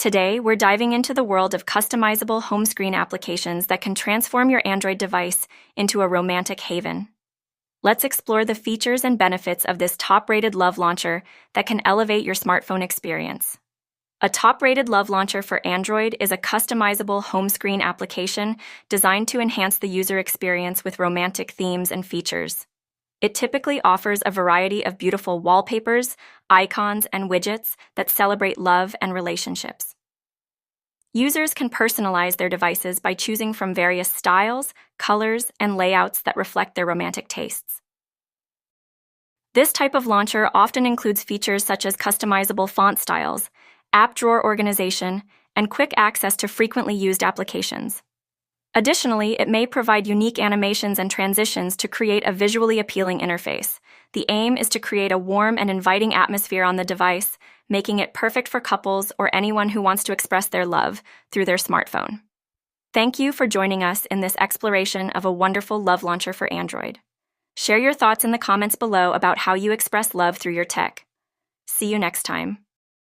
Today, we're diving into the world of customizable home screen applications that can transform your Android device into a romantic haven. Let's explore the features and benefits of this top-rated love launcher that can elevate your smartphone experience. A top-rated love launcher for Android is a customizable home screen application designed to enhance the user experience with romantic themes and features. It typically offers a variety of beautiful wallpapers, icons, and widgets that celebrate love and relationships. Users can personalize their devices by choosing from various styles, colors, and layouts that reflect their romantic tastes. This type of launcher often includes features such as customizable font styles, app drawer organization, and quick access to frequently used applications. Additionally, it may provide unique animations and transitions to create a visually appealing interface. The aim is to create a warm and inviting atmosphere on the device, making it perfect for couples or anyone who wants to express their love through their smartphone. Thank you for joining us in this exploration of a wonderful love launcher for Android. Share your thoughts in the comments below about how you express love through your tech. See you next time.